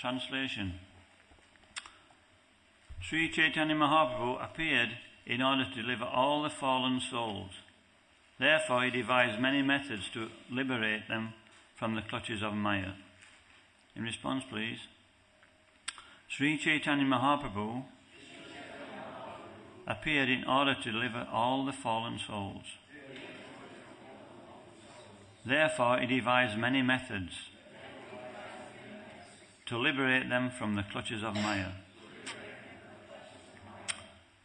Translation. Sri Chaitanya Mahaprabhu appeared in order to deliver all the fallen souls. Therefore, he devised many methods to liberate them from the clutches of Maya. In response, please. Sri Chaitanya Mahaprabhu appeared in order to deliver all the fallen souls. Therefore, he devised many methods to liberate them from the clutches of Maya.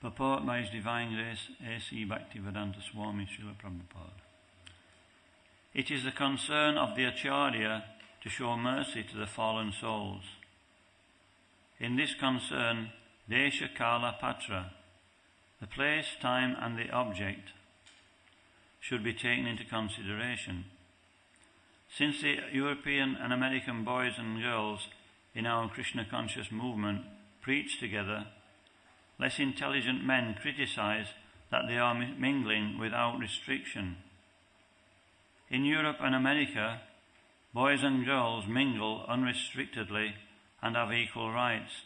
Purport by His Divine Grace, A.C. Bhaktivedanta Swami Srila Prabhupada. It is the concern of the Acharya to show mercy to the fallen souls. In this concern, Desha Kala Patra, the place, time and the object, should be taken into consideration. Since the European and American boys and girls in our Krishna conscious movement preach together, less intelligent men criticize that they are mingling without restriction. In Europe and America, boys and girls mingle unrestrictedly and have equal rights.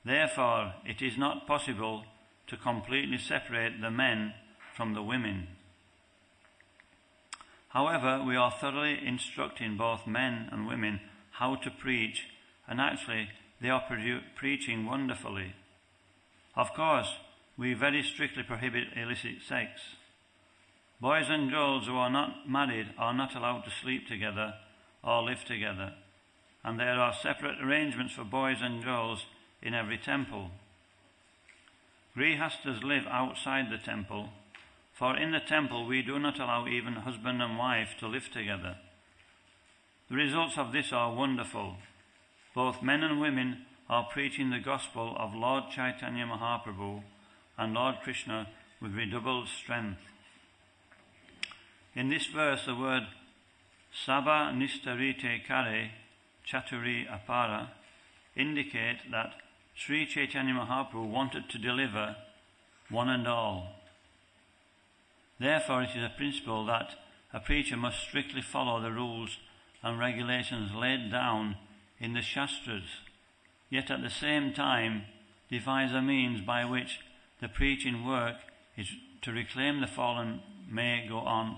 Therefore, it is not possible to completely separate the men from the women. However, we are thoroughly instructing both men and women how to preach, and actually they are preaching wonderfully. Of course, we very strictly prohibit illicit sex. Boys and girls who are not married are not allowed to sleep together or live together, and there are separate arrangements for boys and girls in every temple. Grihastas live outside the temple, for in the temple we do not allow even husband and wife to live together. The results of this are wonderful. Both men and women are preaching the gospel of Lord Chaitanya Mahaprabhu and Lord Krishna with redoubled strength. In this verse, the word Sabha Nistarite Kare Chaturi Apara indicate that Sri Chaitanya Mahaprabhu wanted to deliver one and all. Therefore, it is a principle that a preacher must strictly follow the rules and regulations laid down in the Shastras, yet at the same time devise a means by which the preaching work is to reclaim the fallen may go on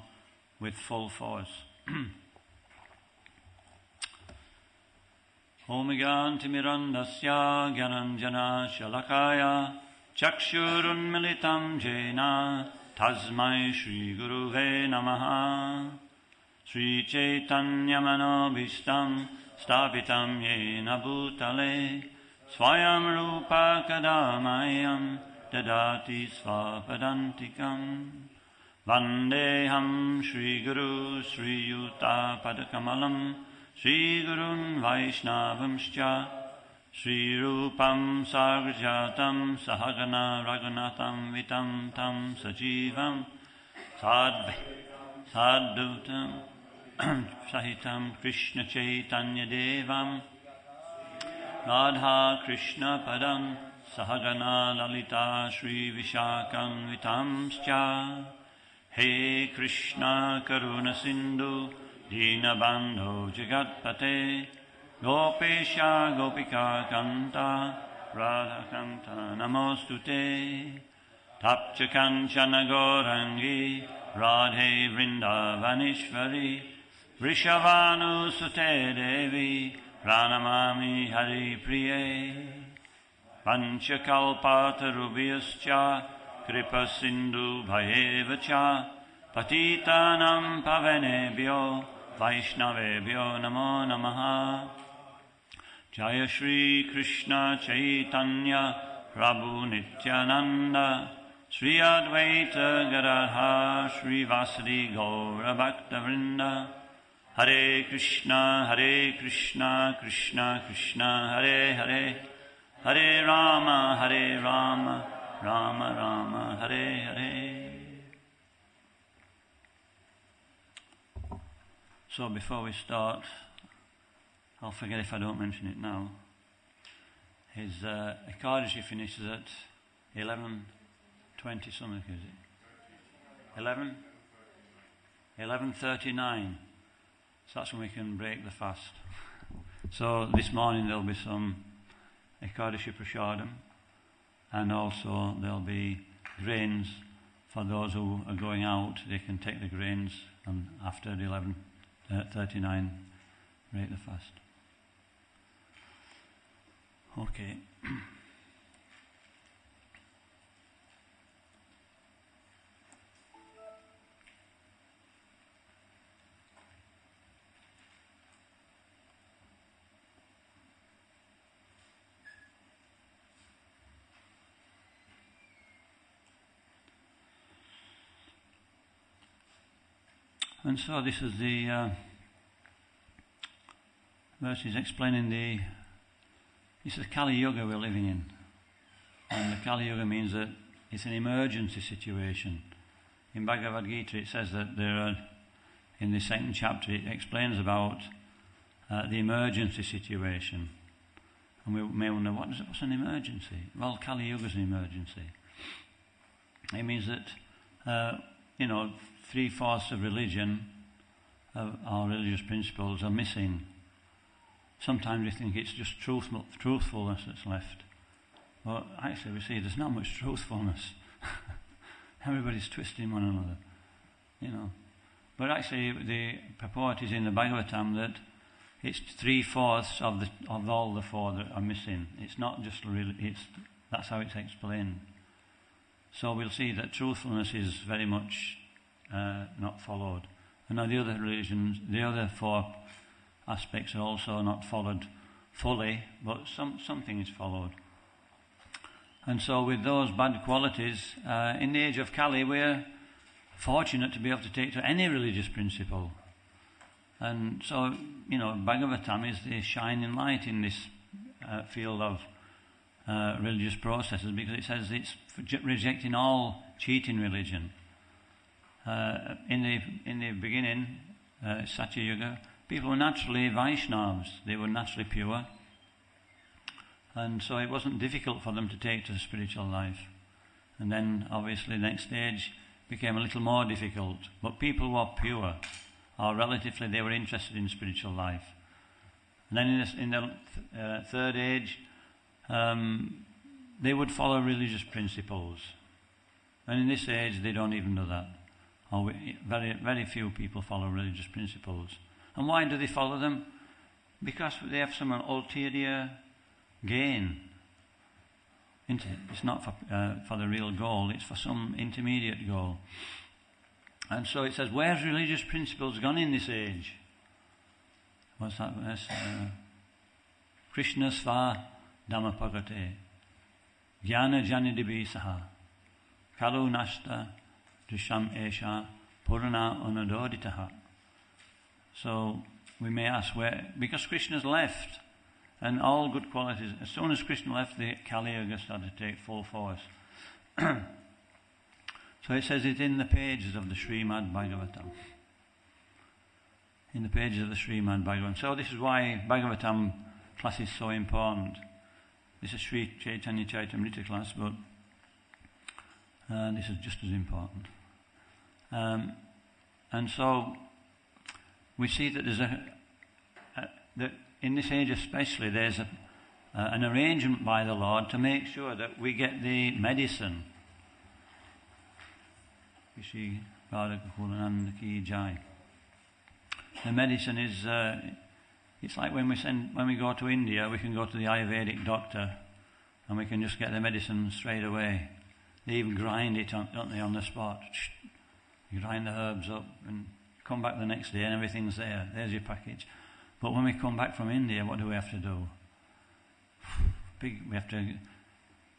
with full force. Om Gantimirandasya Gyananjana Shalakaya Chakshurun Militam Jena Tasmai Shri Guruve Namaha Sri Chaitanya Manobhishtam Stapitam Yena Bhutale Swayam Rupa Kadamayam Dadati Svapadantikam Vandeham Shri Guru Sri Yuta Padakamalam Shri Gurun Vaishnavamscha Shri Rupam Sagrajatam Sahagana Raghunatham Vitam Tam Sajivam Saddutam Sahitam Krishna Chaitanya Devam Radha Krishna Padam Sahagana Lalita Shri Vishakam Vitamscha He Krishna Karuna Sindhu Dinabandho Jagatpate Gopesha Gopika Kanta Radha Kanta Namostute Tapcha Kanchana Gorangi Radhe Vrindavanishvari Vrishavanu Sute Devi Pranamami Hari Priye Panchakalpatarubhyascha Kripa Sindhu Bhayevacha Patitanam Pavanebhyo Vaishnavebhyo Namo Namaha Jaya Shri Krishna Chaitanya Prabhu Nityananda Sri Advaita Gadadhar Sri Vasadi Gaura Bhakta Vrinda Hare Krishna Krishna Krishna Hare Hare Hare Rama Rama Rama Hare Hare. So before we start, I'll forget if I don't mention it now. His Ekadashi finishes at 11:20 something, is it? 11:39. So that's when we can break the fast. So this morning there'll be some Ekadashi Prashadam, and also there'll be grains for those who are going out. They can take the grains, and after 11:39 break the fast. Okay. And so this is the verses explaining this is Kali Yuga we're living in. And the Kali Yuga means that it's an emergency situation. In Bhagavad Gita it says that there are, in the second chapter it explains about the emergency situation. And we may wonder, what's an emergency? Well, Kali Yuga is an emergency. It means that, 3/4 of religion, of our religious principles, are missing. Sometimes we think it's just truthfulness that's left. But actually we see there's not much truthfulness. Everybody's twisting one another, But actually the purport is in the Bhagavatam that it's 3/4 of all the four that are missing. It's not just really, that's how it's explained. So we'll see that truthfulness is very much not followed. And now the other religions, the other four aspects are also not followed fully, but something is followed. And so with those bad qualities, in the age of Kali, we're fortunate to be able to take to any religious principle. And so, Bhagavatam is the shining light in this field of religious processes, because it says it's rejecting all cheating religion. In the beginning, Satya Yuga, people were naturally Vaishnavas. They were naturally pure. And so it wasn't difficult for them to take to the spiritual life. And then, obviously, the next stage became a little more difficult. But people were pure, or relatively they were interested in spiritual life. And then in the third age, they would follow religious principles. And in this age, they don't even do that. Very, very few people follow religious principles. And why do they follow them? Because they have some ulterior gain. It's not for the real goal, it's for some intermediate goal. And so it says, where's religious principles gone in this age? What's that verse? Krishna sva dhammapagate jnana janidibhi saha kalu nashta dusham esha purana unadoditaha. So we may ask where, because Krishna's left, and all good qualities, as soon as Krishna left, the Kali Yuga started to take full force. So it says it in the pages of the Srimad Bhagavatam. In the pages of the Srimad Bhagavatam. So this is why Bhagavatam class is so important. This is Sri Chaitanya Chaitamrita class, but this is just as important. And so we see that there's that in this age especially, there's an arrangement by the Lord to make sure that we get the medicine. The medicine is, it's like when we go to India, we can go to the Ayurvedic doctor and we can just get the medicine straight away. They even grind it, don't they, on the spot. You grind the herbs up and come back the next day and everything's there. There's your package. But when we come back from India, what do we have to do? We have to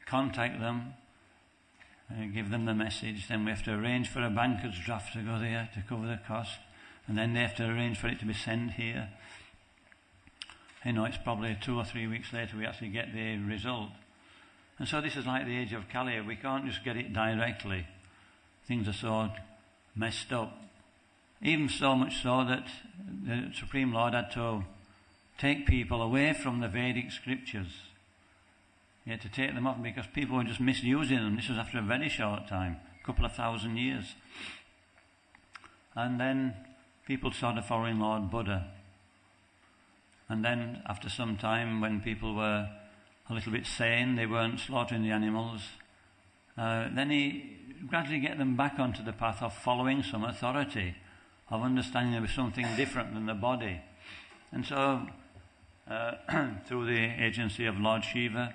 contact them, give them the message, then we have to arrange for a banker's draft to go there to cover the cost, and then they have to arrange for it to be sent here. It's probably 2 or 3 weeks later we actually get the result. And so this is like the age of Kali. We can't just get it directly. Things are so messed up. Even so much so that the Supreme Lord had to take people away from the Vedic scriptures. He had to take them off because people were just misusing them. This was after a very short time, a couple of 1,000 years. And then people started following Lord Buddha. And then after some time, when people were a little bit sane, they weren't slaughtering the animals, then he gradually get them back onto the path of following some authority, of understanding there was something different than the body. And so, through the agency of Lord Shiva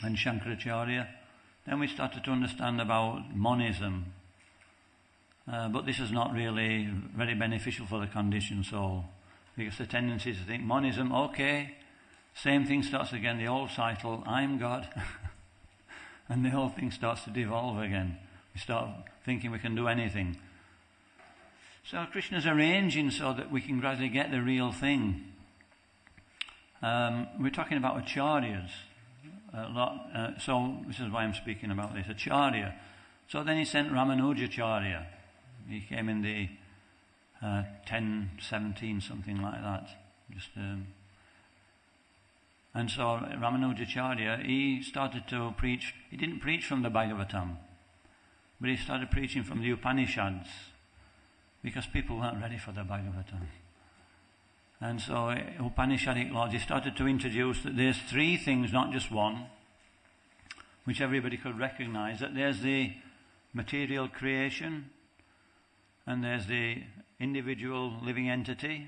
and Shankaracharya, then we started to understand about monism. But this is not really very beneficial for the conditioned soul, because the tendency is to think monism, okay, same thing starts again, the old cycle, I'm God, and the whole thing starts to devolve again. We start thinking we can do anything. So Krishna's arranging so that we can gradually get the real thing. We're talking about acharyas a lot, so this is why I'm speaking about this, acharya. So then he sent Ramanujacharya. He came in the 1017, something like that. And so Ramanujacharya, he started to preach. He didn't preach from the Bhagavatam, but he started preaching from the Upanishads, because people weren't ready for the Bhagavatam. And so Upanishadic laws, he started to introduce that there's three things, not just one, which everybody could recognize, that there's the material creation, and there's the individual living entity,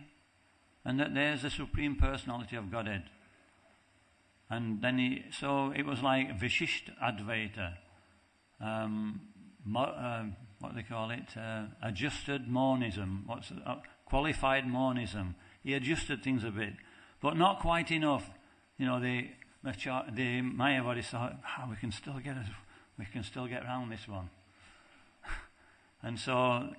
and that there's the Supreme Personality of Godhead. And then so it was like Vishisht Advaita, what they call it, adjusted monism, qualified monism. He adjusted things a bit, but not quite enough. You know, the Mayavadis thought, we can still get around this one. And so,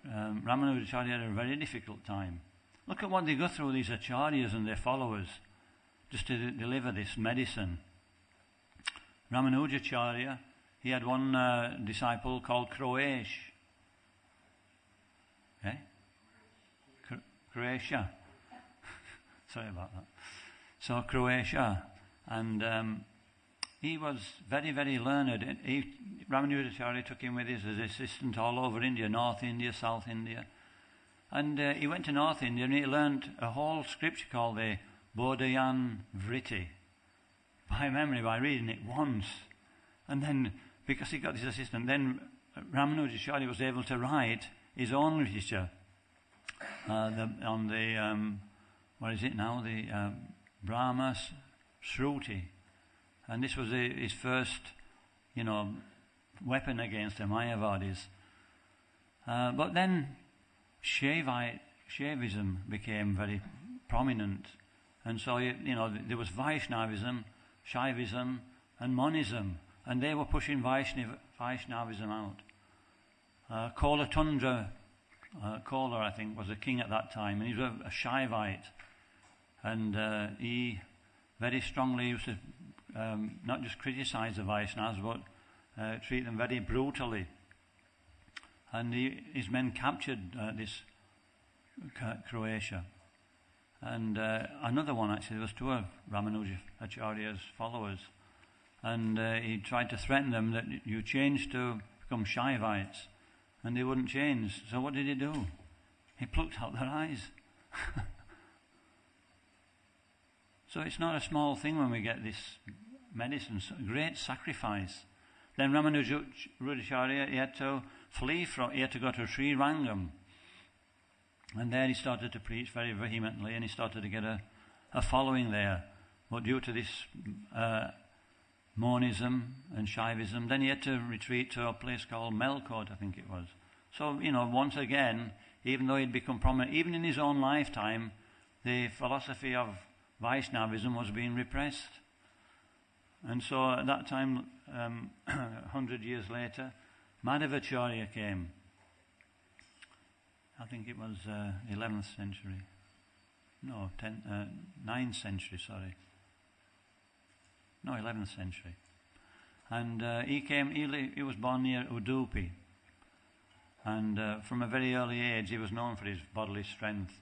Ramanujacharya had a very difficult time. Look at what they go through, these acharyas and their followers, just to deliver this medicine. Ramanujacharya, he had one disciple called Croatia. Croatia. Sorry about that. So Croatia, and he was very, very learned. Ramanujacharya took him with his as assistant all over India, North India, South India. And he went to North India and he learnt a whole scripture called the Bodhayan Vritti by memory, by reading it once. And then, because he got his assistant, then Ramanujacharya was able to write his own literature on the, what is it now, the Brahma Shruti. And this was his first, weapon against the Mayavadis. But then Shaivism became very prominent. And so, there was Vaishnavism, Shaivism, and Monism. And they were pushing Vaishnavism out. Kolatundra, Kola, I think, was a king at that time. And he was a Shaivite. And he very strongly used to not just criticize the Vaishnavas, but treat them very brutally. And his men captured this Croatia. And another one, actually, there was two of Ramanujacharya's followers. And he tried to threaten them that you change to become Shaivites. And they wouldn't change. So what did he do? He plucked out their eyes. So it's not a small thing when we get this medicine. So great sacrifice. Then Ramanujacharya, he had to flee he had to go to Sri Rangam. And there he started to preach very vehemently, and he started to get a following there. But due to this monism and Shaivism, then he had to retreat to a place called Melkot, I think it was. So, once again, even though he'd become prominent, even in his own lifetime, the philosophy of Vaishnavism was being repressed. And so at that time, 100 years later, Madhavacharya came. I think it was 11th century. No, 9th century, sorry. No, 11th century. And he was born near Udupi. And from a very early age, he was known for his bodily strength.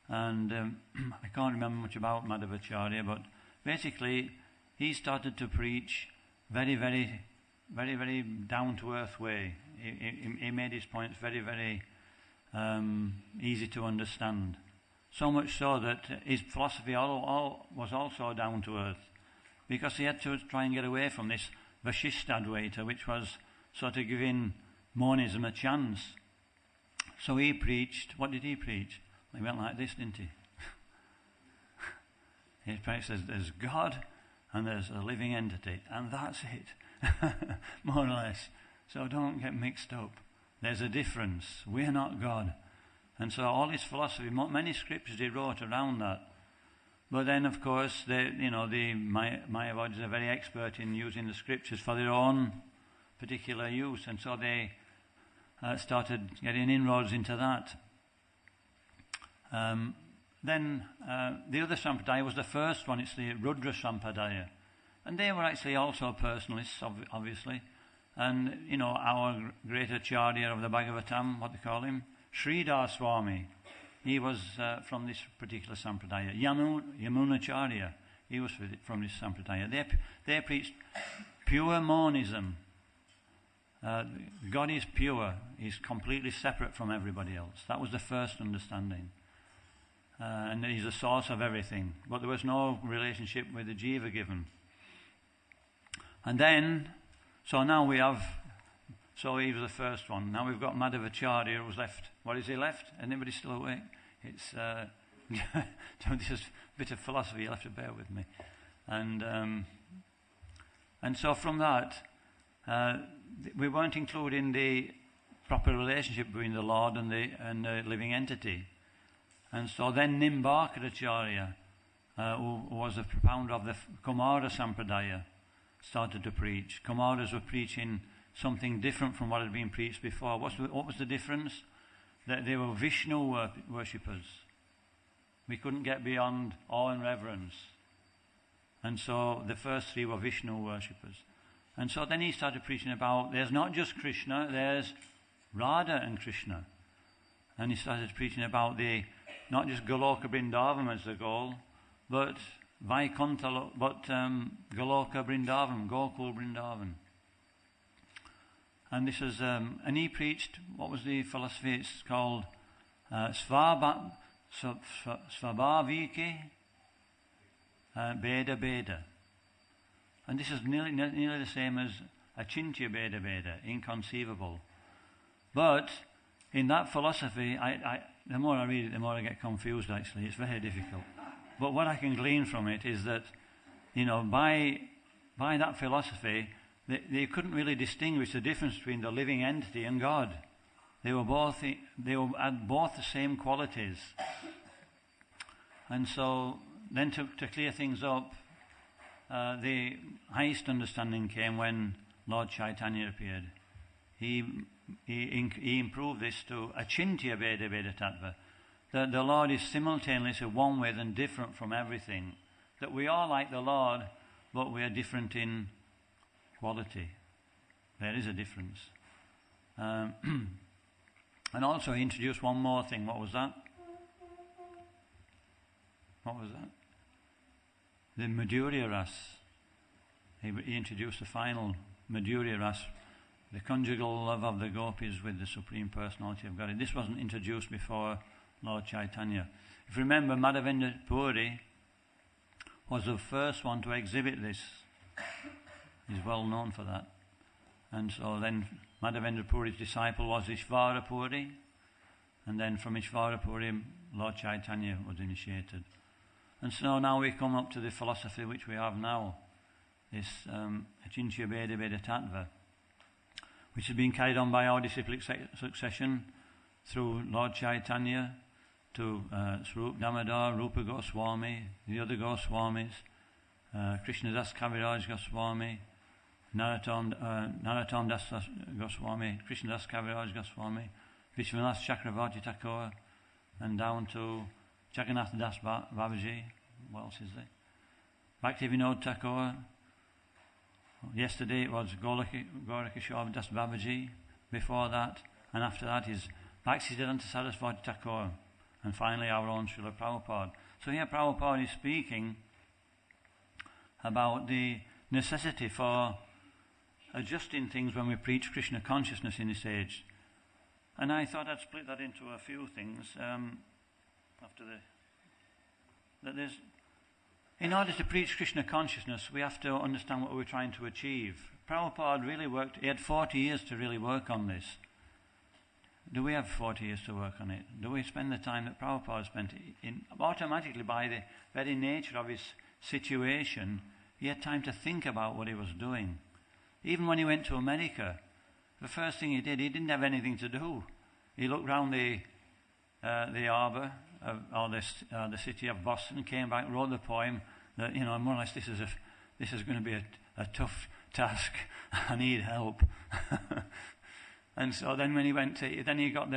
And I can't remember much about Madhavacharya, but basically, he started to preach very, very, very, very down-to-earth way. He made his points very, very easy to understand. so much so that his philosophy was also down to earth, because he had to try and get away from this Vashistadvaita, which was sort of giving monism a chance. So he preached, what did he preach? He went like this, didn't he? He preached there's God and there's a living entity, and that's it, more or less. So don't get mixed up. There's a difference. We're not God. And so all his philosophy, many scriptures he wrote around that. But then, of course, the Mayavadis are very expert in using the scriptures for their own particular use, and so they started getting inroads into that. Then the other Sampradaya was the first one. It's the Rudra Sampradaya. And they were actually also personalists, obviously. And, our great Acharya of the Bhagavatam, what they call him, Sridhar Swami, he was from this particular Sampradaya. Yamunacharya, he was from this Sampradaya. They preached pure monism. God is pure. He's completely separate from everybody else. That was the first understanding. And he's the source of everything. But there was no relationship with the jiva given. And then, so now we have, so he was the first one. Now we've got Madhavacharya who was left. What is he left? Anybody still awake? It's just a bit of philosophy, you'll have to bear with me. And so from that, we weren't including the proper relationship between the Lord and the living entity. And so then Nimbarkaracharya, who was a propounder of the Kumara Sampradaya, started to preach. Kumaras were preaching something different from what had been preached before. What was the difference? That they were Vishnu worshippers. We couldn't get beyond awe and reverence. And so the first three were Vishnu worshippers. And so then he started preaching about there's not just Krishna, there's Radha and Krishna. And he started preaching about not just Goloka Vrindavan as the goal, but Goloka Vrindavan, Gokul Vrindavan. And this is, and he preached, what was the philosophy? It's called Svabhavike Beda Beda. And this is nearly the same as Achintya Beda Beda, inconceivable. But in that philosophy, the more I read it, the more I get confused actually. It's very difficult. But what I can glean from it is that, by that philosophy, they couldn't really distinguish the difference between the living entity and God. They had both the same qualities. And so then to clear things up, the highest understanding came when Lord Chaitanya appeared. He improved this to Achintya Veda Veda Tattva. That the Lord is simultaneously one with and different from everything. That we are like the Lord, but we are different in quality. There is a difference. And also he introduced one more thing. What was that? The Madhurya Ras. He introduced the final Madhurya Ras, the conjugal love of the gopis with the Supreme Personality of God. This wasn't introduced before Lord Chaitanya. If you remember, Madhavendra Puri was the first one to exhibit this. He's well known for that. And so then Madhavendra Puri's disciple was Ishvara Puri, and then from Ishvara Puri, Lord Chaitanya was initiated. And so now we come up to the philosophy which we have now, this Achintya Veda Veda Tattva, which has been carried on by our disciplic succession through Lord Chaitanya to Swarup Damodar, Rupa Goswami, the other Goswamis, Krishnadas Kaviraj Goswami, Narottam Das Goswami, Krishnadas Kaviraj Goswami, Vishwanath Chakravarti Thakur, and down to Jagannath Das Babaji. What else is there? Bhaktivinoda Thakur. Yesterday it was Gorakishore Das Babaji. Before that, and after that is Bhaktisiddhanta Saraswati Thakur. And finally our own Srila Prabhupada. So here Prabhupada is speaking about the necessity for adjusting things when we preach Krishna consciousness in this age. And I thought I'd split that into a few things after the in order to preach Krishna consciousness, we have to understand what we're trying to achieve. Prabhupada really worked, he had 40 years to really work on this. Do we have 40 years to work on it? Do we spend the time that Prabhupada spent? Automatically, by the very nature of his situation, he had time to think about what he was doing. Even when he went to America, the first thing he did, he didn't have anything to do. He looked round the harbour, or the city of Boston, came back, wrote the poem that, more or less this is going to be a tough task. I need help. And so then when he went to, then he got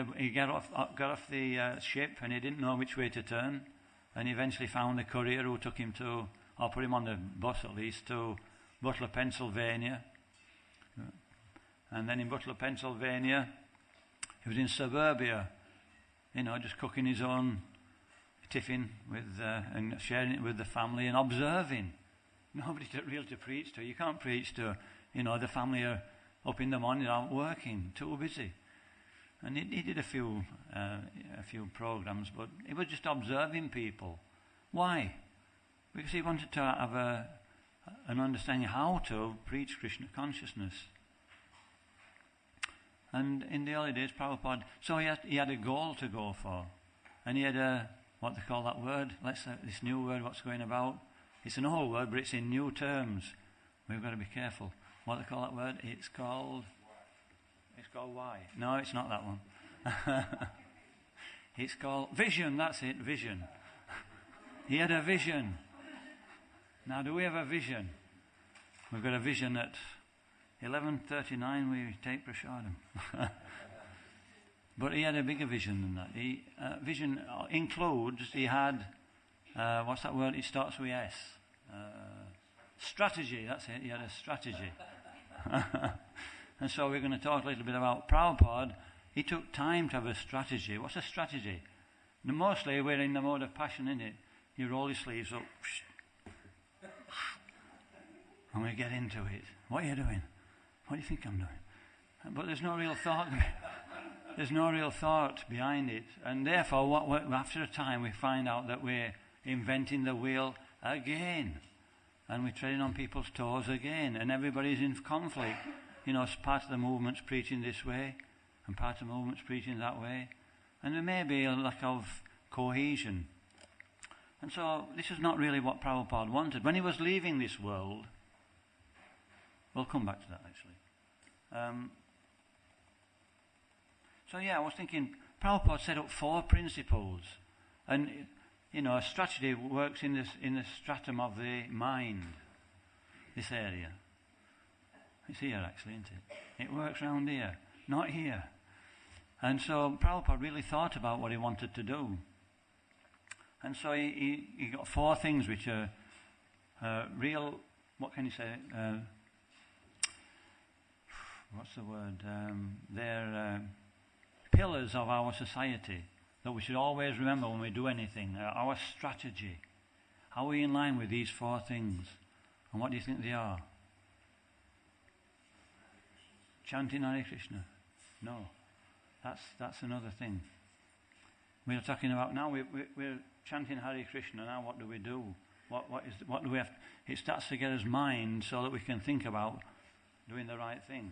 off the ship, and he didn't know which way to turn, and he eventually found the courier who took him to, or put him on the bus at least, to Butler, Pennsylvania. And then in Butler, Pennsylvania, he was in suburbia, just cooking his own tiffin and sharing it with the family and observing. Nobody to preach to. You can't preach to, the family are up in the morning, out working, too busy. And he did a few programs, but he was just observing people. Why? Because he wanted to have an understanding how to preach Krishna consciousness. And in the early days, Prabhupada, so he had a goal to go for. And he had what they call that word, this new word, what's going about. It's an old word, but it's in new terms. We've got to be careful. What they call that word? It's called why? No, it's not that one. It's called vision, that's it, vision. He had a vision. Now, do we have a vision? We've got a vision at 11:39 we take prasadam. But he had a bigger vision than that. Vision includes, he had, what's that word? It starts with S. Strategy, that's it. He had a strategy. And so we're going to talk a little bit about Prabhupada. He took time to have a strategy. What's a strategy? Now, mostly we're in the mode of passion, innit? You roll your sleeves up. And we get into it. What are you doing? What do you think I'm doing? But there's no real thought. There's no real thought behind it. And therefore, after a time, we find out that we're inventing the wheel again. And we're treading on people's toes again. And everybody's in conflict. Part of the movement's preaching this way, and part of the movement's preaching that way. And there may be a lack of cohesion. And so this is not really what Prabhupada wanted. When he was leaving this world, we'll come back to that actually. I was thinking, Prabhupada set up 4 principles. And, a strategy works in the stratum of the mind, this area. It's here actually, isn't it? It works round here, not here. And so Prabhupada really thought about what he wanted to do. And so he got 4 things which are real, what can you say? What's the word? They're pillars of our society that we should always remember when we do anything. Our strategy. Are we in line with these 4 things? And what do you think they are? Chanting Hare Krishna? No. That's another thing. We're talking about now, we're chanting Hare Krishna. Now what do we do? What do we have? It starts to get us mind so that we can think about doing the right thing.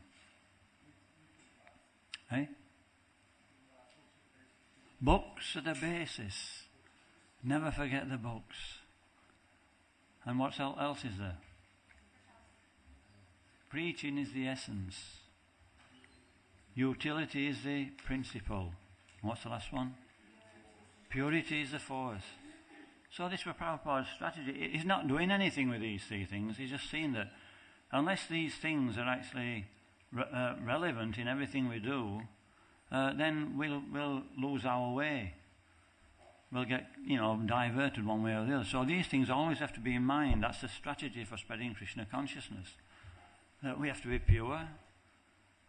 Hey? Books are the basis. Never forget the books. And what else is there? Preaching is the essence. Utility is the principle. What's the last one? Purity is the fourth. So this was Prabhupada's strategy. He's not doing anything with these 3 things. He's just seeing that unless these things are actually relevant in everything we do, then we'll lose our way. We'll get, diverted one way or the other. So these things always have to be in mind. That's the strategy for spreading Krishna consciousness. That we have to be pure.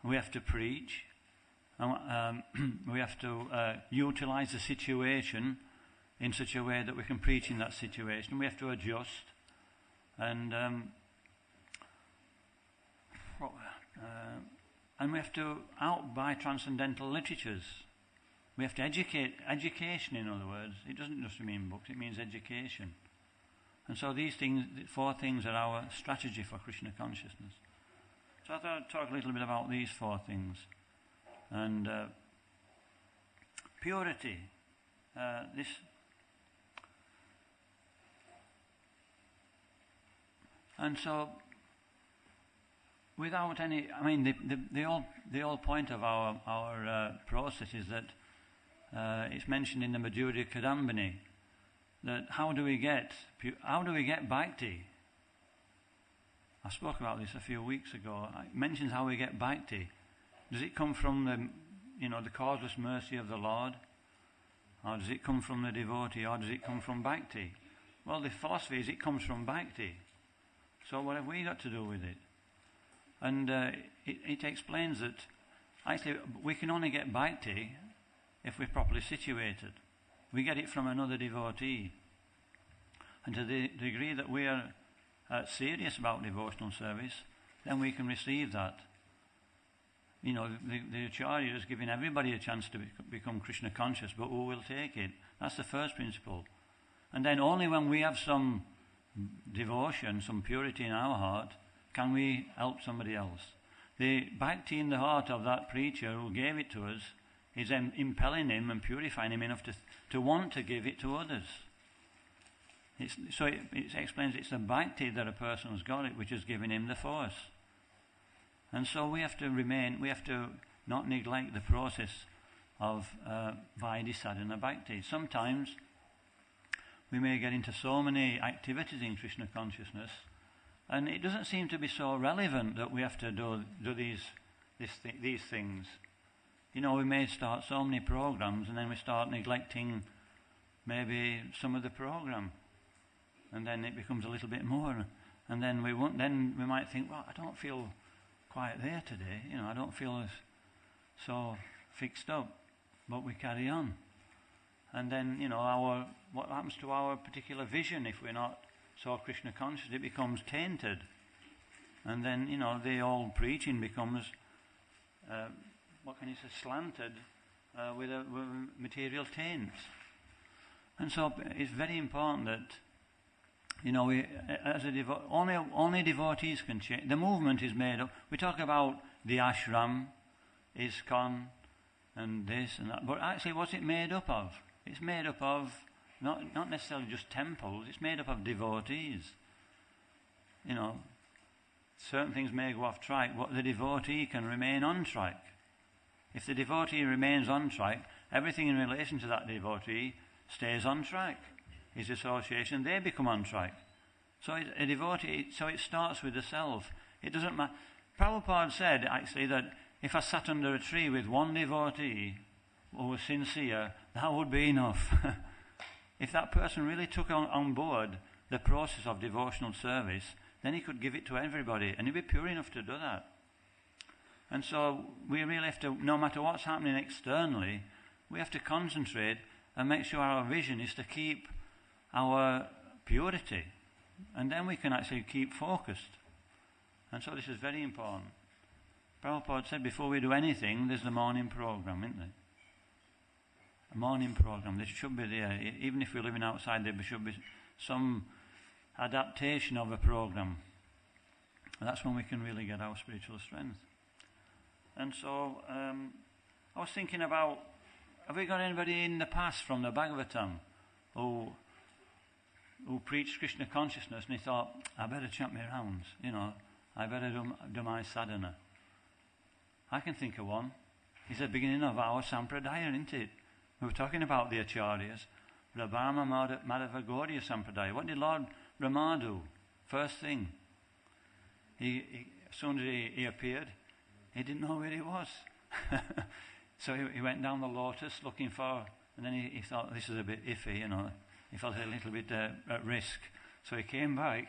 We have to preach. We have to utilize the situation in such a way that we can preach in that situation. We have to adjust. And we have to outbuy transcendental literatures. We have to education, in other words. It doesn't just mean books, it means education. And so these things, 4 things, are our strategy for Krishna consciousness. So I thought I'd talk a little bit about these 4 things. And purity, and so without any, I mean, the whole point of our process is that it's mentioned in the Madhurya Kadambini that how do we get bhakti? I spoke about this a few weeks ago. It mentions how we get bhakti. Does it come from the causeless mercy of the Lord, or does it come from the devotee, or does it come from bhakti? Well, the philosophy is it comes from bhakti. So what have we got to do with it? And it explains that actually we can only get bhakti if we're properly situated. We get it from another devotee. And to the degree that we are serious about devotional service, then we can receive that. The Acharya is giving everybody a chance to become Krishna conscious, but who will take it? That's the first principle. And then only when we have some devotion, some purity in our heart, can we help somebody else. The bhakti in the heart of that preacher who gave it to us is impelling him and purifying him enough to want to give it to others. It explains it's the bhakti that a person has got it which is giving him the force. And so we have to not neglect the process of Vaidhi sadhana bhakti. Sometimes we may get into so many activities in Krishna consciousness, and it doesn't seem to be so relevant that we have to do these things. We may start so many programs, and then we start neglecting maybe some of the program, and then it becomes a little bit more, and then we might think, well, I don't feel quite there today. I don't feel so fixed up, but we carry on. And then, what happens to our particular vision if we're not so Krishna conscious? It becomes tainted. And then, the old preaching becomes, slanted with material taints. And so it's very important that, only devotees can change. The movement is made up. We talk about the ashram, ISKCON, and this and that. But actually, what's it made up of? It's made up of not necessarily just temples. It's made up of devotees. Certain things may go off track, but the devotee can remain on track. If the devotee remains on track, everything in relation to that devotee stays on track. His association, they become on track. So a devotee, so it starts with the self. It doesn't matter. Prabhupada said actually that if I sat under a tree with one devotee who was sincere, that would be enough. If that person really took on board the process of devotional service, then he could give it to everybody, and he'd be pure enough to do that. And so we really have to, no matter what's happening externally, we have to concentrate and make sure our vision is to keep our purity, and then we can actually keep focused. And so this is very important. Prabhupada said before we do anything, there's the morning program, isn't there? A morning program. This should be there. Even if we're living outside, there should be some adaptation of a program. And that's when we can really get our spiritual strength. And so I was thinking about, have we got anybody in the past from the Bhagavatam who preached Krishna consciousness and he thought, I better chant my rounds, I better do my sadhana. I can think of one. It's the beginning of our sampradaya, isn't it? We were talking about the acharyas. Rabhama Madhava Gauriya Sampradaya. What did Lord Rama do? First thing. As soon as he appeared, he didn't know where he was. So he went down the lotus looking for, and then he thought, this is a bit iffy, He felt a little bit at risk. So he came back,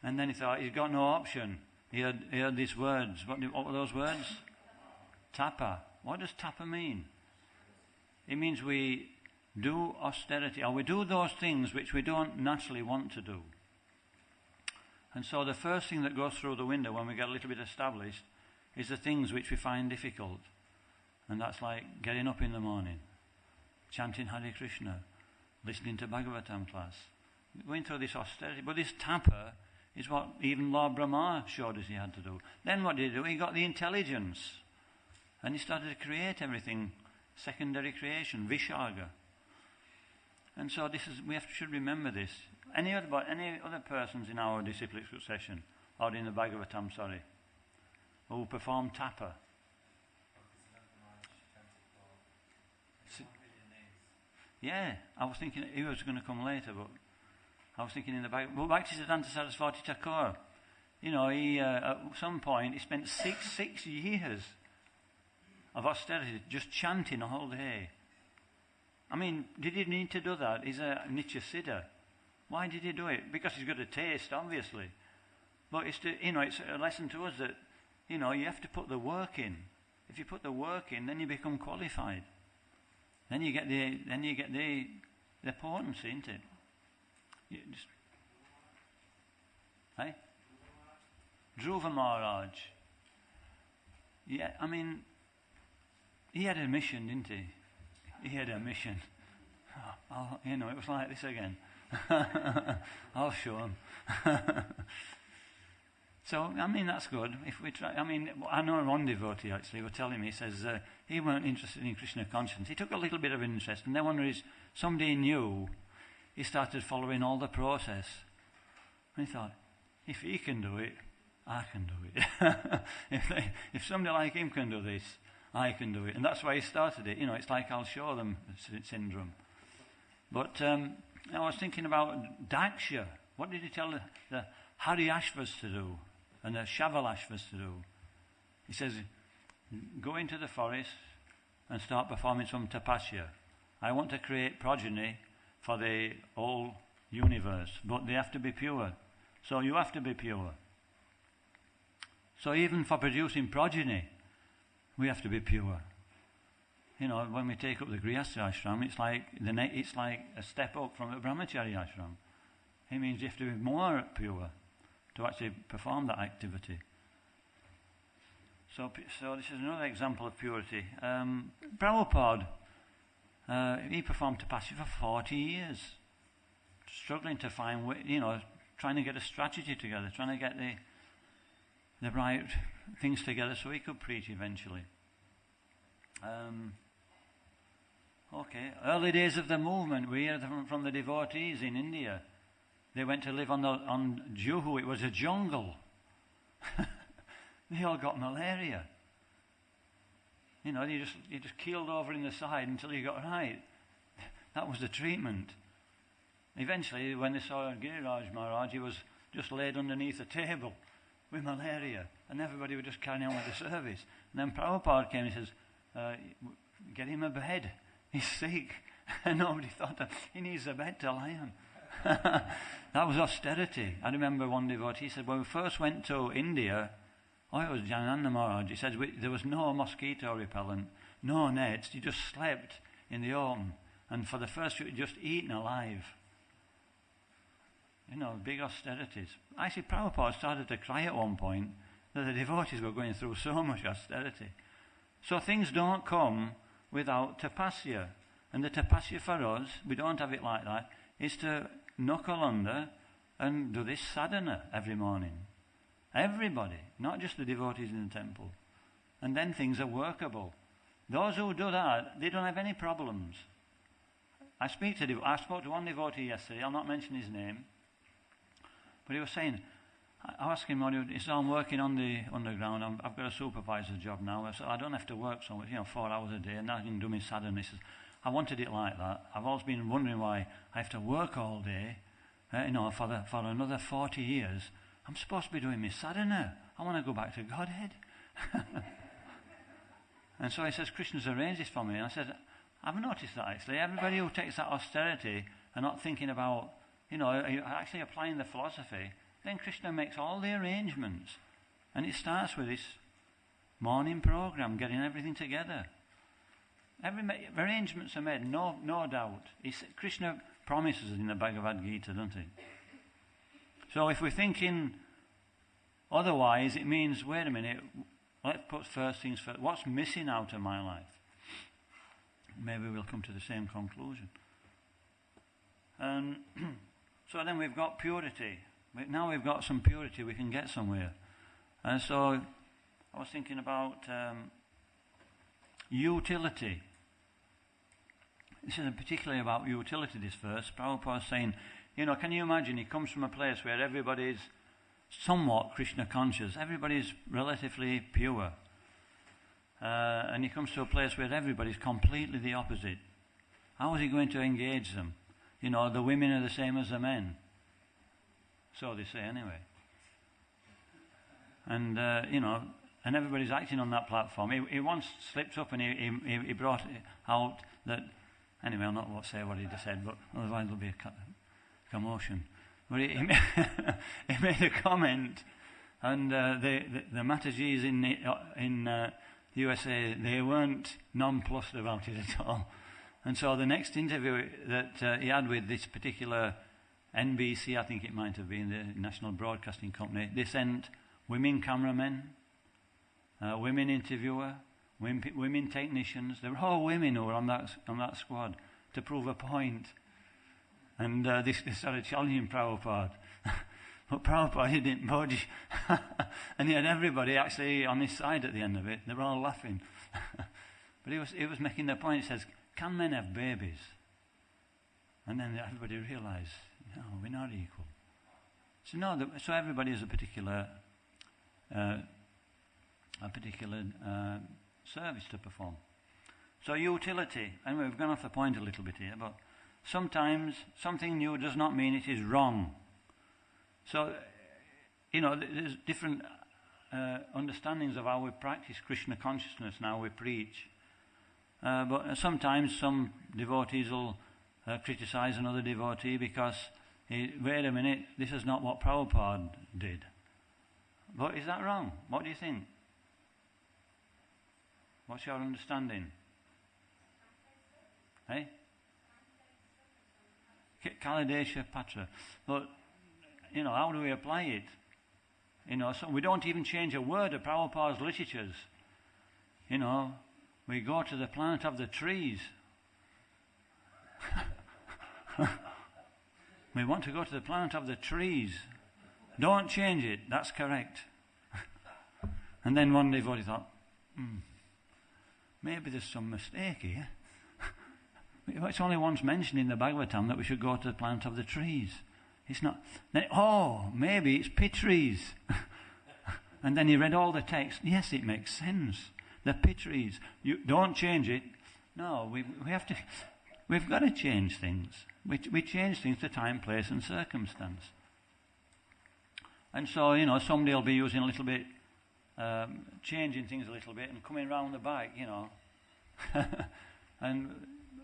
and then he thought, he's got no option. He heard these words. What were those words? Tapa. What does tapa mean? It means we do austerity, or we do those things which we don't naturally want to do. And so the first thing that goes through the window when we get a little bit established is the things which we find difficult. And that's like getting up in the morning, chanting Hare Krishna, listening to Bhagavatam class, going through this austerity. But this tapa is what even Lord Brahma showed us he had to do. Then what did he do? He got the intelligence. And he started to create everything, secondary creation, Visharga. And so should remember this. Any other persons in our disciplic succession, or in the Bhagavatam, who perform tapa? Yeah, I was thinking he was going to come later, but I was thinking in the Bhagavatam. Well, Bhaktisiddhanta Saraswati Thakur, he at some point he spent six years of austerity just chanting a whole day. I mean, did he need to do that? He's a Nitya Siddha. Why did he do it? Because he's got a taste, obviously. But it's a lesson to us that, you have to put the work in. If you put the work in, then you become qualified. Then you get the potency, isn't it? Hey? Dhruva Maharaj. Yeah, I mean, he had a mission, didn't he? He had a mission. It was like this again. I'll show him. So, I mean, that's good. If we try, I know one devotee actually was telling me, he says he weren't interested in Krishna consciousness. He took a little bit of interest, and then when somebody knew, he started following all the process. And he thought, if he can do it, I can do it. if somebody like him can do this, I can do it. And that's why he started it. It's like I'll show them syndrome. But I was thinking about Daksha. What did he tell the Haryashvas to do and the Shavalashvas to do? He says, go into the forest and start performing some tapasya. I want to create progeny for the whole universe, but they have to be pure. So you have to be pure. So even for producing progeny, we have to be pure. When we take up the Grihastha ashram, it's like a step up from the Brahmachari ashram. It means you have to be more pure to actually perform that activity. So this is another example of purity. Prabhupada, he performed tapasya for 40 years, struggling to find, trying to get a strategy together, trying to get the right things together so he could preach eventually. Early days of the movement, we hear from the devotees in India. They went to live on Juhu. It was a jungle. They all got malaria. You just keeled over in the side until you got right. That was the treatment. Eventually, when they saw Giriraj Maharaj, he was just laid underneath a table with malaria, and everybody would just carry on with the service. And then Prabhupada came and says, get him a bed. He's sick. And nobody thought that he needs a bed to lie on. That was austerity. I remember one devotee, he said, when we first went to India, it was Dayananda Maharaj, he said there was no mosquito repellent, no nets, you just slept in the open. And for the first week, just eaten alive. Big austerities. Actually, Prabhupada started to cry at one point that the devotees were going through so much austerity. So things don't come without tapasya. And the tapasya for us, we don't have it like that, is to knuckle under and do this sadhana every morning. Everybody, not just the devotees in the temple. And then things are workable. Those who do that, they don't have any problems. I spoke to one devotee yesterday, I'll not mention his name, but he was saying, I asked him, he said, I'm working on the underground, I've got a supervisor job now, so I don't have to work so much, 4 hours a day, and I can do my sadhana. He says, I wanted it like that. I've always been wondering why I have to work all day, for another 40 years. I'm supposed to be doing my sadhana. I want to go back to Godhead. And so he says, Krishna's arranged this for me. And I said, I've noticed that actually. Everybody who takes that austerity and not thinking about, actually applying the philosophy, then Krishna makes all the arrangements. And it starts with this morning program, getting everything together. Arrangements are made, no doubt. Krishna promises in the Bhagavad Gita, doesn't he? So if we're thinking otherwise, it means, wait a minute, let's put first things first. What's missing out of my life? Maybe we'll come to the same conclusion. So So then we've got purity. Now we've got some purity, we can get somewhere. And so I was thinking about utility. This is particularly about utility, this verse. Prabhupada's saying, can you imagine, he comes from a place where everybody's somewhat Krishna conscious, everybody's relatively pure. And he comes to a place where everybody's completely the opposite. How is he going to engage them? The women are the same as the men. So they say anyway. And, and everybody's acting on that platform. He once slipped up and he brought out that, anyway, I'll not say what he just said, but otherwise there'll be a commotion. But he made a comment, and the Matajis in the USA, they weren't nonplussed about it at all. And so the next interview that he had with this particular NBC, I think it might have been, the National Broadcasting Company, they sent women cameramen, women interviewer, women technicians. They were all women who were on that squad to prove a point. And they started challenging Prabhupada. But Prabhupada, he didn't budge. And he had everybody actually on his side at the end of it. They were all laughing. But he was making the point. He says, can men have babies? And then everybody realised, no, we're not equal. So no, so everybody has a particular service to perform. So utility, and we've gone off the point a little bit here, but sometimes something new does not mean it is wrong. So, there's different understandings of how we practice Krishna consciousness and how we preach. But sometimes some devotees will criticize another devotee because, wait a minute, this is not what Prabhupada did. But is that wrong? What do you think? What's your understanding? Hey? Kaladesha Patra. But, how do we apply it? So we don't even change a word of Prabhupada's literatures. We go to the planet of the trees. We want to go to the planet of the trees. Don't change it, that's correct. And then one devotee thought, maybe there's some mistake here. It's only once mentioned in the Bhagavatam that we should go to the planet of the trees. It's not. Then, maybe it's pitris. And then he read all the text. Yes, it makes sense. The pitris. You don't change it. No, we have to. We've got to change things. We change things to time, place, and circumstance. And so somebody will be using a little bit, changing things a little bit, and coming round the back,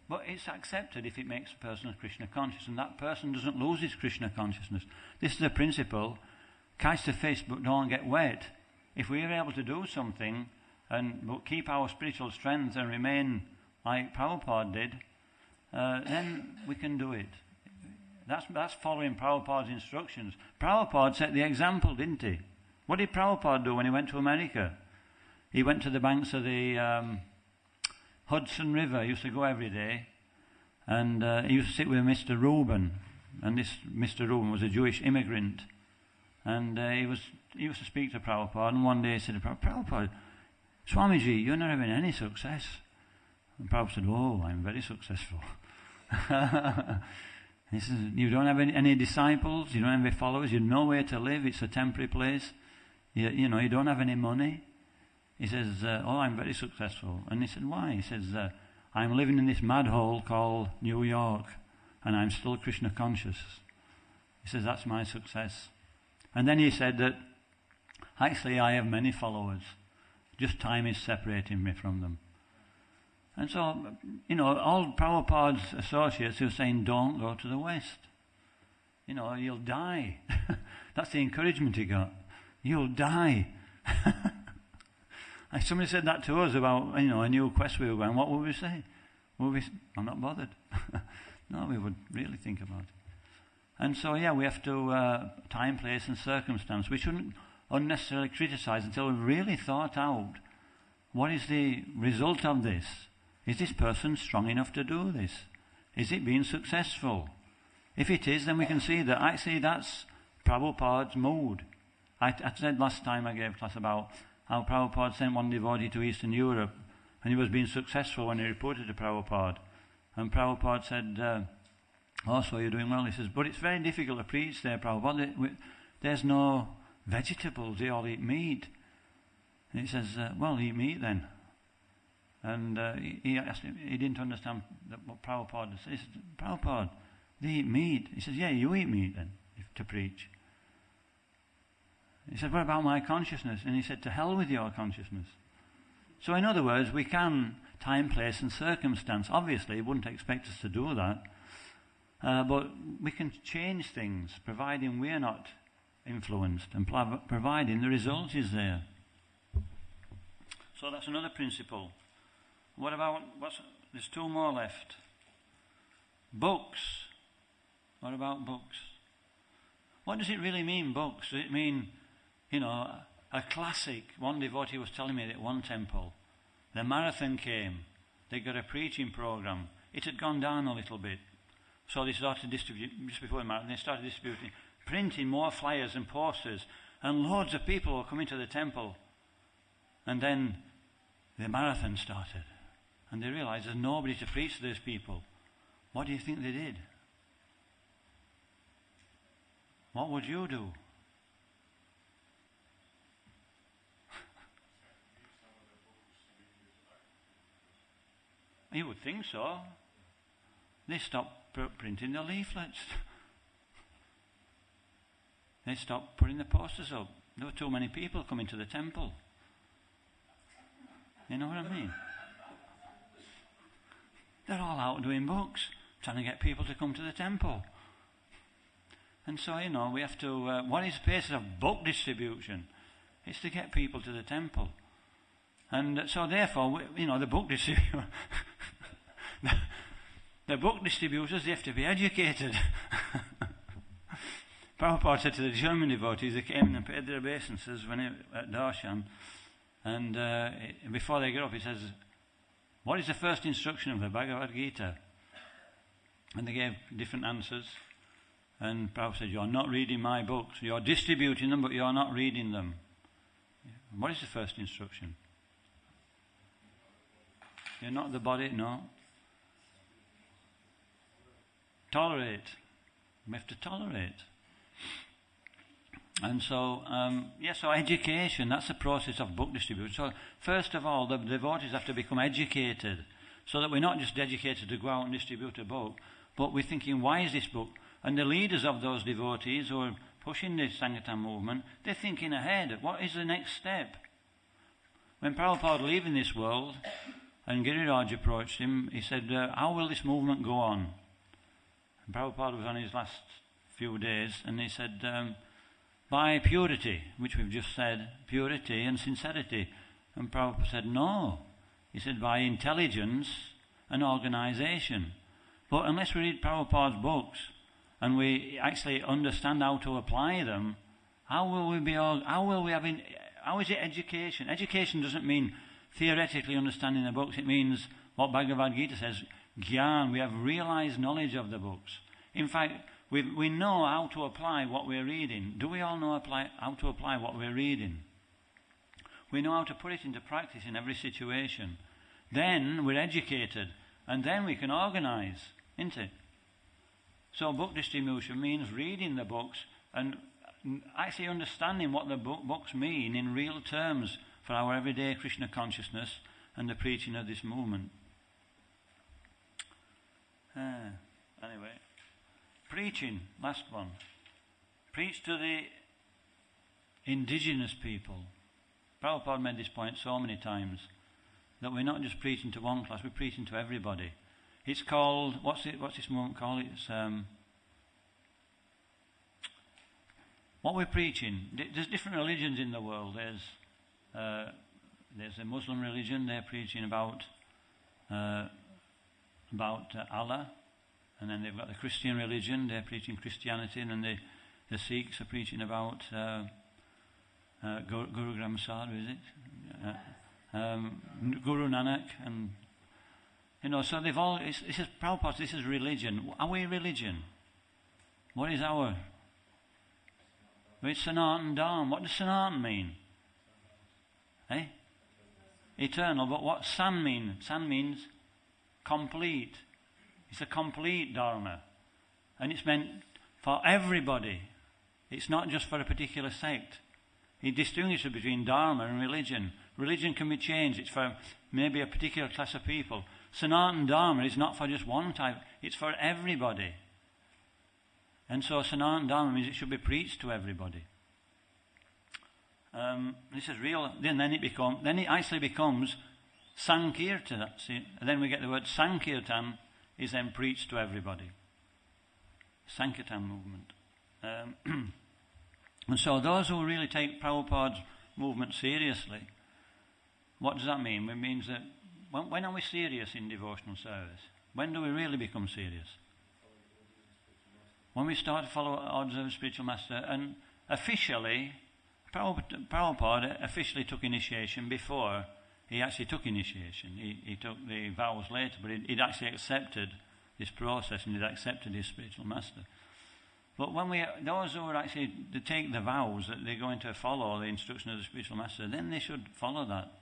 But it's accepted if it makes a person Krishna conscious, and that person doesn't lose his Krishna consciousness. This is a principle. Catch the fish but don't get wet. If we are able to do something and keep our spiritual strength and remain like Prabhupada did, then we can do it. That's following Prabhupada's instructions. Prabhupada set the example, didn't he? What did Prabhupada do when he went to America? He went to the banks of the Hudson River. He used to go every day, and he used to sit with Mr. Reuben, and this Mr. Reuben was a Jewish immigrant, and he used to speak to Prabhupada, and one day he said to Prabhupada, Swamiji, you're not having any success. And Prabhupada said, oh, I'm very successful. He says, you don't have any disciples, you don't have any followers, you've nowhere to live, it's a temporary place, you don't have any money. He says, I'm very successful. And he said, why? He says, I'm living in this mad hole called New York, and I'm still Krishna conscious. He says, that's my success. And then he said that, actually, I have many followers. Just time is separating me from them. And so, all Prabhupada's associates who were saying, don't go to the West. You'll die. That's the encouragement he got. You'll die. Somebody said that to us about, a new quest we were going. What would we say? I'm not bothered. No, we would really think about it. And so, we have to time, place, and circumstance. We shouldn't unnecessarily criticize until we've really thought out what is the result of this. Is this person strong enough to do this? Is it being successful? If it is, then we can see that actually that's Prabhupada's mood. I said last time I gave class about how Prabhupada sent one devotee to Eastern Europe, and he was being successful when he reported to Prabhupada. And Prabhupada said, "Oh, so you're doing well." He says, "But it's very difficult to preach there, Prabhupada. There's no vegetables, they all eat meat." And he says, "Well, eat meat then." And he asked him, he didn't understand what Prabhupada said. He said, "Prabhupada, they eat meat." He says, "Yeah, you eat meat then, to preach." He said, "What about my consciousness?" And he said, "To hell with your consciousness." So in other words, we can time, place and circumstance. Obviously, he wouldn't expect us to do that. But we can change things, providing we're not influenced and providing the result is there. So that's another principle. What about, there's two more left. Books. What about books? What does it really mean, books? Does it mean, a classic? One devotee was telling me that at one temple, the marathon came, they got a preaching program. It had gone down a little bit. So they started to distribute, just before the marathon, they started distributing, printing more flyers and posters, and loads of people were coming to the temple. And then the marathon started, and they realized there's nobody to preach to those people. What do you think they did? What would you do? You would think so. They stopped printing the leaflets. They stopped putting the posters up. There were too many people coming to the temple. You know what I mean? They're all out doing books, trying to get people to come to the temple. And so, we have to, what is the basis of book distribution? It's to get people to the temple. And so therefore, the book distribution, the book distributors, they have to be educated. Prabhupada said to the German devotees, they came in and paid their obeisances at Darshan, and before they get up, he says, "What is the first instruction of the Bhagavad Gita?" And they gave different answers, and Prabhupada said, "You're not reading my books. You're distributing them, but you're not reading them." What is the first instruction? You're not the body, no. Tolerate. We have to tolerate. And so, so education, that's the process of book distribution. So first of all, the devotees have to become educated, so that we're not just educated to go out and distribute a book, but we're thinking, why is this book? And the leaders of those devotees who are pushing the Sankirtan movement, they're thinking ahead. What is the next step? When Prabhupada leaving this world, and Giriraj approached him, he said, "How will this movement go on?" And Prabhupada was on his last few days, and he said, "By purity," which we've just said, purity and sincerity. And Prabhupada said, "No." He said, "By intelligence and organisation." But unless we read Prabhupada's books and we actually understand how to apply them, how is it education? Education doesn't mean theoretically understanding the books. It means what Bhagavad Gita says, Gyan. We have realized knowledge of the books. In fact, we know how to apply what we're reading. Do we all know how to apply what we're reading? We know how to put it into practice in every situation. Then we're educated, and then we can organize, isn't it? So book distribution means reading the books and actually understanding what the books mean in real terms for our everyday Krishna consciousness and the preaching of this movement. Anyway, preaching, last one. Preach to the indigenous people. Prabhupada made this point so many times, that we're not just preaching to one class, we're preaching to everybody. It's called, what's this movement called? It's what we're preaching. There's different religions in the world. There's a Muslim religion. They're preaching about Allah, and then they've got the Christian religion. They're preaching Christianity, and then the Sikhs are preaching about Guru Granth Sahib, is it? Guru Nanak, and so they've all. This is Prabhupada. This is religion. Are we religion? What is our? It's Sanatan Dharma. What does Sanatan mean? Eh? Eternal. But what San mean? San means complete. It's a complete Dharma. And it's meant for everybody. It's not just for a particular sect. He distinguishes between Dharma and religion. Religion can be changed. It's for maybe a particular class of people. Sanatan Dharma is not for just one type. It's for everybody. And so Sanatan Dharma means it should be preached to everybody. This is real. Then it actually becomes Sankirtan. And then we get the word Sankirtan is then preached to everybody. Sankirtan movement. And so those who really take Prabhupada's movement seriously, what does that mean? It means that when are we serious in devotional service? When do we really become serious? When we start to follow orders of a spiritual master. And officially, Prabhupada officially took initiation before he actually took initiation. He took the vows later, but he'd actually accepted this process and he'd accepted his spiritual master. But when those who are actually to take the vows that they're going to follow the instruction of the spiritual master, then they should follow that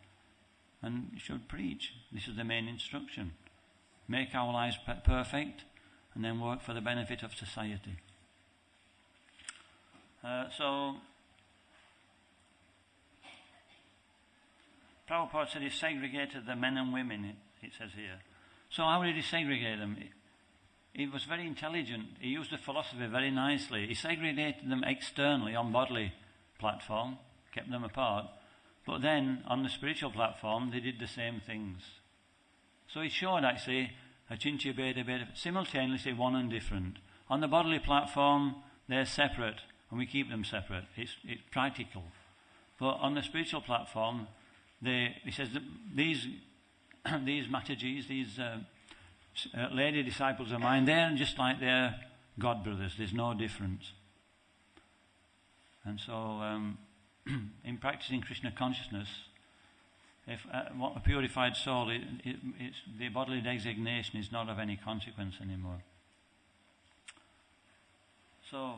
and should preach. This is the main instruction. Make our lives perfect and then work for the benefit of society. So Prabhupada said he segregated the men and women, it says here. So how did he segregate them? He was very intelligent. He used the philosophy very nicely. He segregated them externally on bodily platform, kept them apart. But then on the spiritual platform, they did the same things. So he showed actually Achinchya Bheda Bheda, simultaneously one and different. On the bodily platform, they're separate, and we keep them separate. It's practical. But on the spiritual platform, he says that these Matajis, these lady disciples of mine, they're just like their God brothers. There's no difference. And so, in practicing Krishna consciousness, if what a purified soul, it's the bodily designation is not of any consequence anymore. So,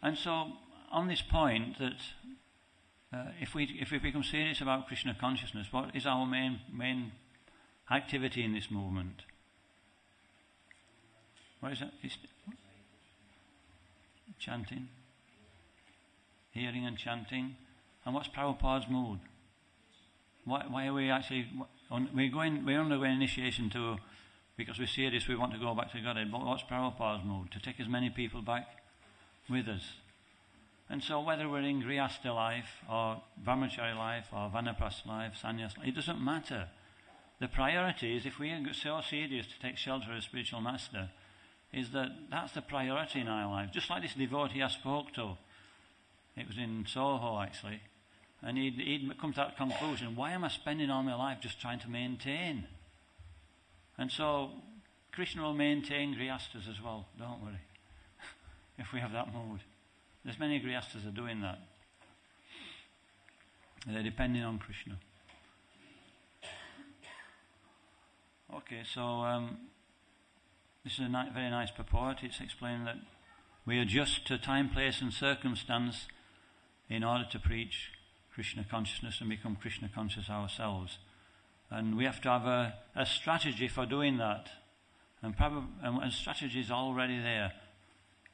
and so on this point that if we become serious about Krishna consciousness, what is our main activity in this movement? What is it? It's chanting, hearing and chanting. And what's Prabhupada's mood? Why are we actually... We're undergoing initiation too because we're serious, we want to go back to Godhead. But what's Prabhupada's mood? To take as many people back with us. And so whether we're in Grihastha life or Brahmachari life or Vanaprastha life, Sannyas life, it doesn't matter. The priority is, if we are so serious to take shelter of a spiritual master, is that's the priority in our life. Just like this devotee I spoke to. It was in Soho actually. And he'd come to that conclusion, why am I spending all my life just trying to maintain? And so Krishna will maintain Grihasthas as well, don't worry. If we have that mood. There's many Grihasthas are doing that. They're depending on Krishna. Okay, so this is a very nice purport. It's explaining that we adjust to time, place and circumstance in order to preach Krishna consciousness and become Krishna conscious ourselves. And we have to have a strategy for doing that. And strategy is already there.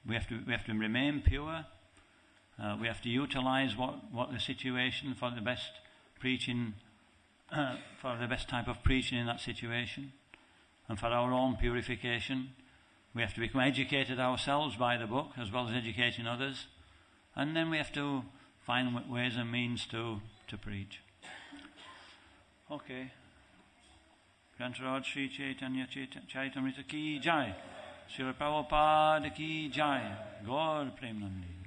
We have to remain pure. We have to utilize what the situation for the best preaching, for the best type of preaching in that situation, and for our own purification. We have to become educated ourselves by the book as well as educating others, and then we have to find ways and means to preach. Okay. Grantaraj Sri Chaitanya Chaitamrita ki jai. Srila Prabhupada ki jai. Gaur Premanandi.